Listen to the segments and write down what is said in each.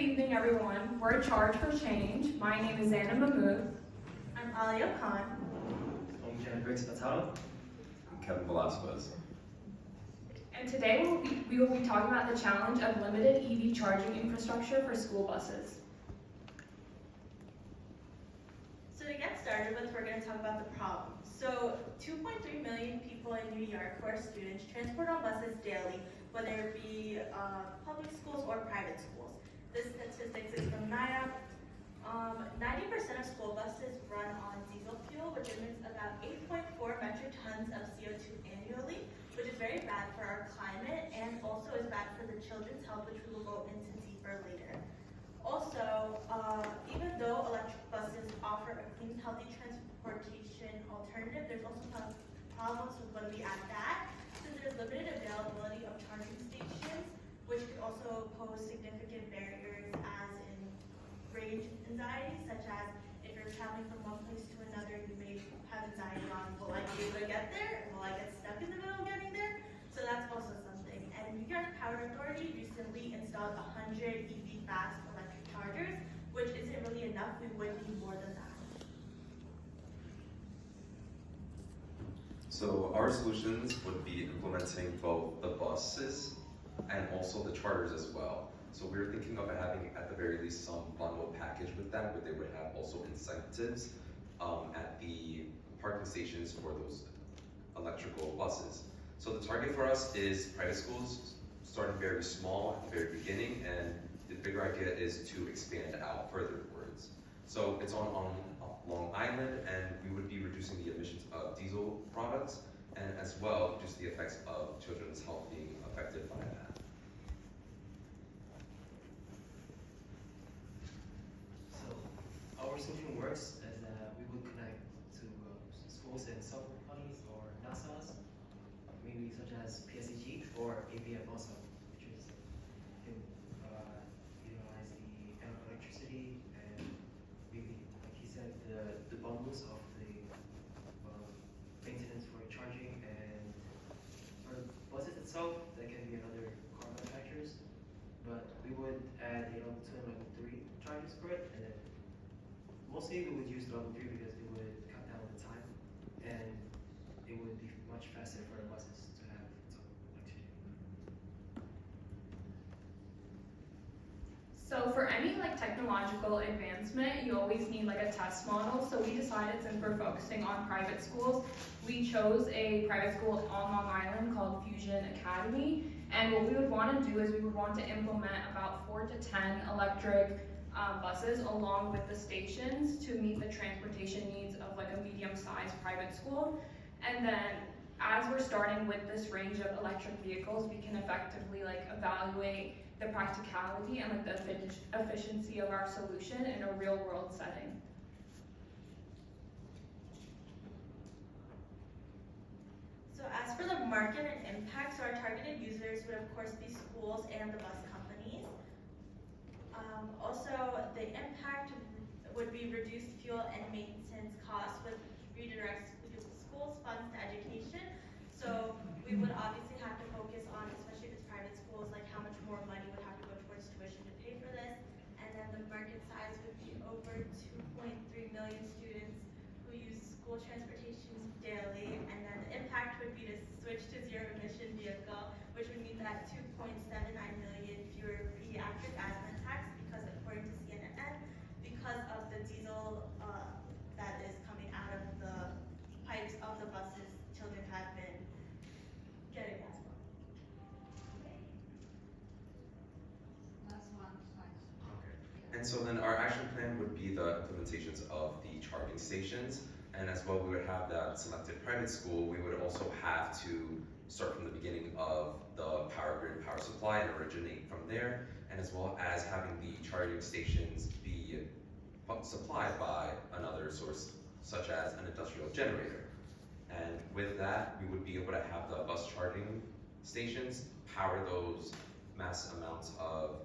evening, everyone. We're Charge for Change. My name is Anna Mahmood. I'm Alia Khan. I'm Jan Patel. I'm Kevin Velasquez. And today we will be talking about the challenge of limited EV charging infrastructure for school buses. So to get started with, we're going to talk about the problem. So 2.3 million people in New York who are students transport on buses daily, whether it be public schools or private schools. This statistics is from NIDA. 90% of school buses run on diesel fuel, which emits about 8.4 metric tons of CO2 annually, which is very bad for our climate and also is bad for the children's health, which we will go into deeper later. Also, even though electric buses offer a clean, healthy transportation alternative, there's also problems with when we add that, since there's limited availability of charging stations, which could also pose significant barriers as in range anxiety, such as if you're traveling from one place to another, you may have anxiety on, will I be able to get there? Will I get stuck in the middle getting there? So that's also something. And New York Power Authority recently installed 100 EV fast electric chargers, which isn't really enough. We would need more than that. So our solutions would be implementing both the buses and also the charters as well. So we were thinking of having, at the very least, some bundle package with that, where they would have also incentives at the parking stations for those electrical buses. So the target for us is private schools, starting very small at the very beginning, and the bigger idea is to expand out furtherwards. So it's on Long Island, and we would be reducing the emissions of diesel products, and as well, reduce the effects of children's health being affected by that. So our solution works as we would connect to schools and software companies or NASA's, maybe such as PSEG or ABF also, which is can utilize the electricity and maybe, like he said, the bundles of the maintenance for charging, and for the buses itself, that can be another car manufacturers, but we would add level 2 and level 3 charges for it, and then mostly we would use level 3 because it would cut down the time and it would be much faster for the buses to have its own electricity. So for any technological advancement, you always need a test model. So we decided, since we're focusing on private schools, we chose a private school on Long Island called Fusion Academy. And what we would want to do is we would want to implement about 4 to 10 electric buses along with the stations to meet the transportation needs of a medium-sized private school. And then as we're starting with this range of electric vehicles, we can effectively evaluate the practicality and the efficiency of our solution in a real-world setting. So as for the market and impact, so our targeted users would of course be schools and the bus companies. Also, the impact would be reduced fuel and maintenance costs, which redirects schools' funds to education. So we would obviously have to focus on, especially if it's private schools, how much more money would have to go towards tuition to pay for this. And then the market size would be over 2.3 million students who use school transportation daily. And then the impact would be to switch to zero-emission vehicle, which would mean that 2.79 million fewer pediatric asthma attacks, because according to CNN, because of the diesel that is coming out of the pipes of the buses, children have been getting asthma. And so then our action plan would be the implementations of the charging stations, and as well we would have that selected private school. We would also have to start from the beginning of the power grid, power supply, and originate from there, and as well as having the charging stations be supplied by another source, such as an industrial generator. And with that, we would be able to have the bus charging stations power those mass amounts of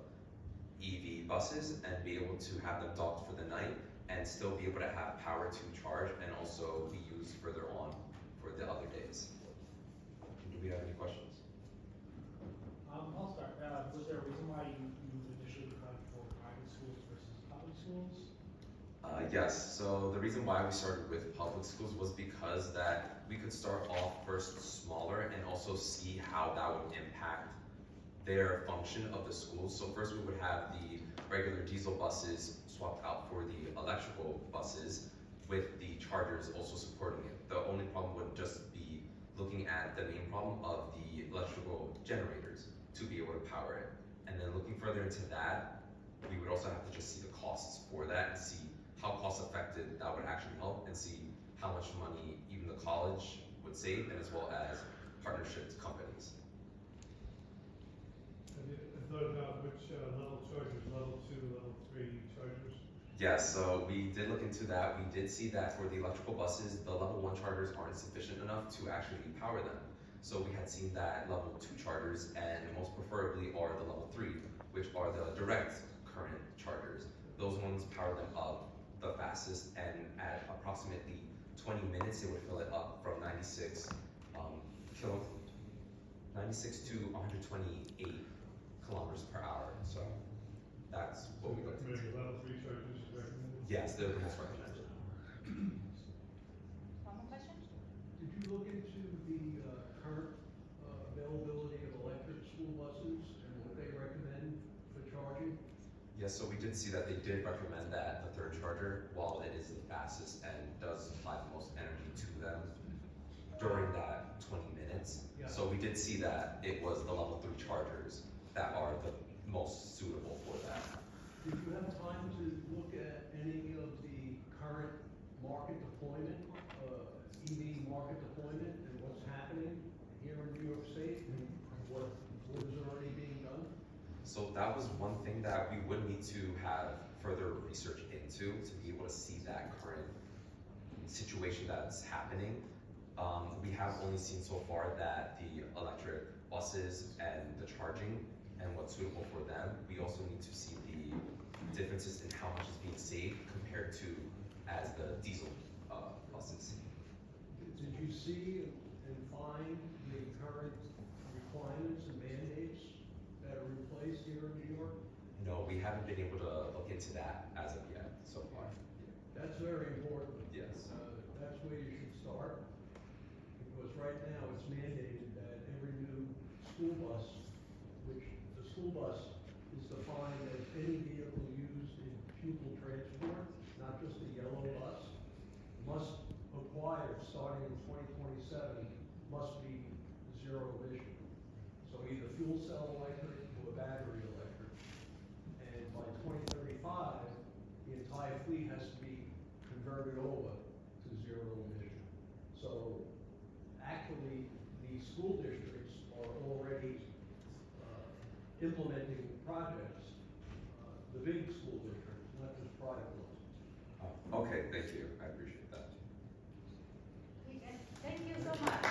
EV buses and be able to have them docked for the night and still be able to have power to charge and also be used further on for the other days. Do we have any questions? I'll start. Was there a reason why you initially decided for private Yes, so the reason why we started with public schools was because that we could start off first smaller and also see how that would impact their function of the schools. So first we would have the regular diesel buses swapped out for the electrical buses with the chargers also supporting it. The only problem would just be looking at the main problem of the electrical generators to be able to power it. And then looking further into that, we would also have to just see the costs for that and see how cost effective that would actually help and see how much money even the college would save and as well as partnerships companies. Have you thought about which level chargers, level 2, level 3 chargers? Yes, so we did look into that. We did see that for the electrical buses, the level 1 chargers aren't sufficient enough to actually power them. So we had seen that level 2 chargers, and most preferably are the level 3, which are the direct current chargers. Those ones power them up the fastest, and at approximately 20 minutes, it would fill it up from 96 to 128 kilometers per hour. So that's what we looked into. Maybe level 3 chargers is recommended? Yes, they're the most recommended. One more question? Did you look into the current availability of electric school buses and what they recommend for charging? Yes, so we did see that they did recommend that the third charger, while it is the fastest and does supply the most energy to them during that 20 minutes. Yeah. So we did see that it was the level 3 chargers that are the most suitable for that. Did you have time to look at any of the current market deployment, EV market deployment, and what's happening here in New York State, and what is already being done? So that was one thing that we would need to have further research into to be able to see that current situation that's happening. We have only seen so far that the electric buses and the charging and what's suitable for them. We also need to see the differences in how much is being saved compared to as the diesel buses. Did you see and find the current requirements and mandates that are in place here in New York? No, we haven't been able to look into that as of yet so far. That's very important. Yes. That's where you should start, because right now it's mandated that every new school bus, which the school bus is defined as any vehicle used in pupil transport, not just a yellow bus, must acquire, starting in 2027, must be zero emission. So either fuel cell electric or battery electric. And by 2035, the entire fleet has to be converted over to zero emission. So actually, the school districts are already implementing projects, the big school districts, not just private ones. Okay, thank you. I appreciate that. Thank you so much.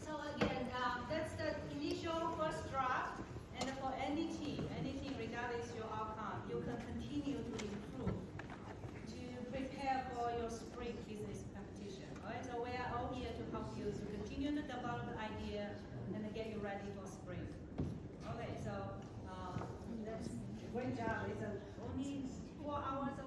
So again, that's the initial first draft, and for anything regardless your outcome, you can continue to improve to prepare for your spring business competition. Alright, so we are all here to help you to continue to develop the idea and get you ready for spring. Okay, so that's a great job. It's only 4 hours of